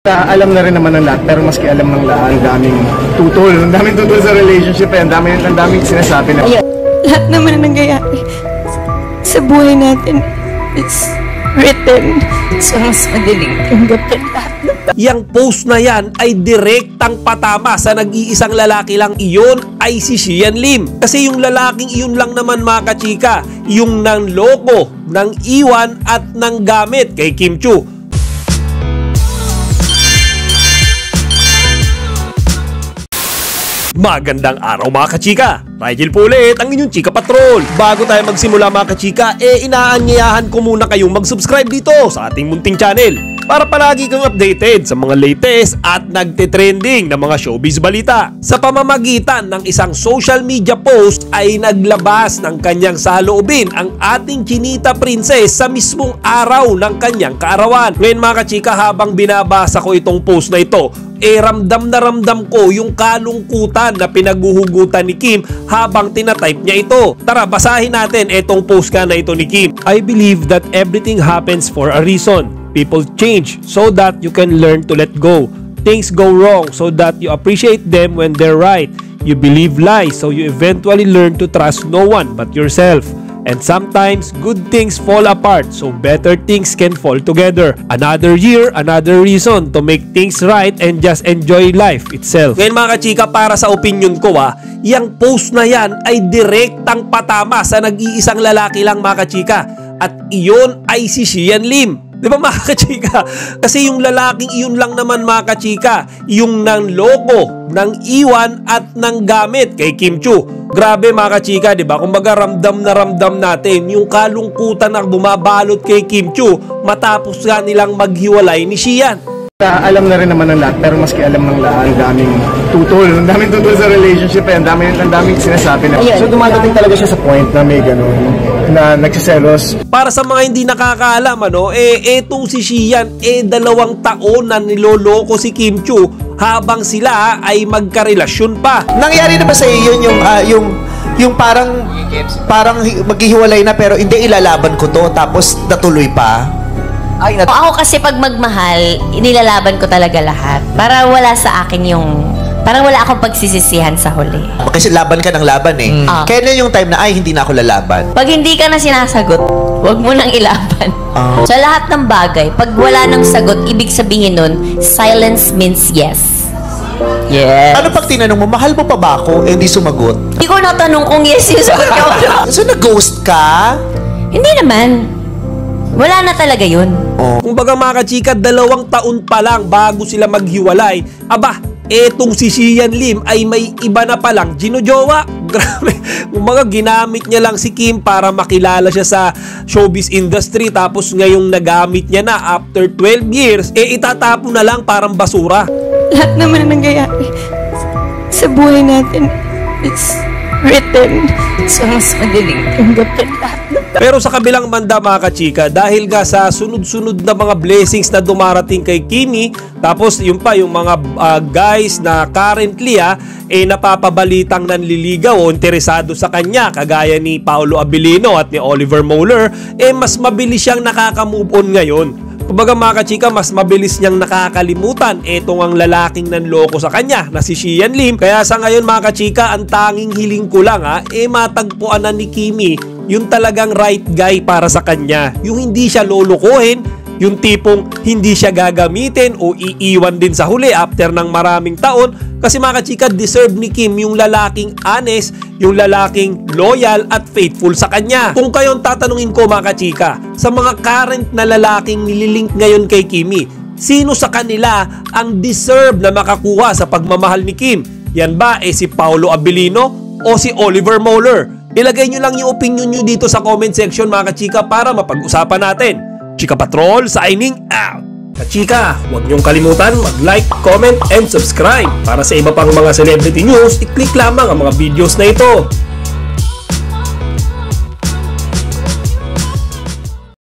Alam na rin naman ng lahat, pero maski alam ng lahat, ang daming tutol sa relationship, ang daming sinasabi na lahat naman na nangyayari sa buhay natin is written sa mas madaling tanggapin lahat. Yang post na yan ay direktang patama sa nag-iisang lalaki lang, iyon ay si Sian Lim. Kasi yung lalaking iyon lang naman mga kachika, yung nang loko, nang iwan at nang gamit kay Kim Chiu. Magandang araw mga kachika! Rigel po ulit ang inyong Chika Patrol. Bago tayo magsimula mga kachika, inaanyayahan ko muna kayong mag-subscribe dito sa ating munting channel para palagi kang updated sa mga latest at nagtitrending na mga showbiz balita. Sa pamamagitan ng isang social media post ay naglabas ng kanyang saloobin ang ating Chinita Princess sa mismong araw ng kanyang kaarawan. Ngayon mga kachika, habang binabasa ko itong post na ito, ramdam na ramdam ko yung kalungkutan na pinaguhugutan ni Kim habang tinatype niya ito. Tara, basahin natin itong post ka na ito ni Kim. I believe that everything happens for a reason. People change so that you can learn to let go. Things go wrong so that you appreciate them when they're right. You believe lies so you eventually learn to trust no one but yourself. And sometimes, good things fall apart so better things can fall together. Another year, another reason to make things right and just enjoy life itself. Ngayon mga kachika, para sa opinion ko yung post na yan ay direktang patama sa nag-iisang lalaki lang mga kachika. At iyon ay si Sian Lim. Di ba mga kachika? Kasi yung lalaking iyon lang naman mga kachika, yung nang loko, nang iwan at nang gamit kay Kim Chiu. Grabe mga kachika, di ba? Kumbaga ramdam na ramdam natin yung kalungkutan na bumabalot kay Kim Chiu matapos nga nilang maghiwalay ni Sian. Alam na rin naman ng lahat, pero maski alam ng lahat, ang daming tutol sa relationship, ang daming sinasabi na. So dumadating talaga siya sa point na may gano'n, na nagsiselos. Para sa mga hindi nakakaalam, etong si Sian, 2 taon na niloloko si Kim Chiu habang sila ay magkarelasyon pa. Nangyari na ba sa iyo yung parang maghihiwalay na pero hindi, ilalaban ko to tapos natuloy pa? Ako kasi pag magmahal, inilalaban ko talaga lahat. Para wala sa akin parang wala akong pagsisisihan sa huli. Kasi laban ka ng laban eh. Kailan yung time na, ay, hindi na ako lalaban? Pag hindi ka na sinasagot, huwag mo nang ilaban. Sa lahat ng bagay, pag wala nang sagot, ibig sabihin nun, silence means yes. Yes. Ano pag tinanong mo, mahal mo pa ba ako? Hindi sumagot. Hindi ko natanong kung yes yung sagot ka. So nag-ghost ka? Hindi naman. Wala na talaga yun. Kumbaga mga kachika, 2 taon pa lang bago sila maghiwalay. Aba, etong si Sian Lim ay may iba na palang ginujowa. Grabe. Kumbaga ginamit niya lang si Kim para makilala siya sa showbiz industry. Tapos ngayong nagamit niya na after 12 years, itatapon na lang parang basura. Lahat naman na nangyayari sa buhay natin is written sa mas madaling tanggapin lahat. Pero sa kabilang banda mga kachika, dahil nga sa sunod-sunod na mga blessings na dumarating kay Kimi, tapos yung mga guys na currently napapabalitang nanliligaw o interesado sa kanya, kagaya ni Paolo Abilino at ni Oliver Moeller, mas mabilis siyang nakaka-move on ngayon. Kumbaga mga kachika, mas mabilis niyang nakakalimutan etong ang lalaking nanloko sa kanya na si Sian Lim. Kaya sa ngayon mga kachika, ang tanging hiling ko lang matagpuan na ni Kimi yung talagang right guy para sa kanya. Yung hindi siya lolokohin, yung tipong hindi siya gagamitin o iiwan din sa huli after ng maraming taon. Kasi mga kachika, deserve ni Kim yung lalaking honest, yung lalaking loyal at faithful sa kanya. Kung kayong tatanungin ko mga kachika, sa mga current na lalaking nililink ngayon kay Kimi, sino sa kanila ang deserve na makakuha sa pagmamahal ni Kim? Yan ba si Paolo Abilino o si Oliver Moeller? Ilagay nyo lang yung opinion nyo dito sa comment section mga kachika para mapag-usapan natin. Chika Patrol signing out! Kachika, huwag niyong kalimutan mag-like, comment, and subscribe. Para sa iba pang mga celebrity news, i-click lamang ang mga videos na ito.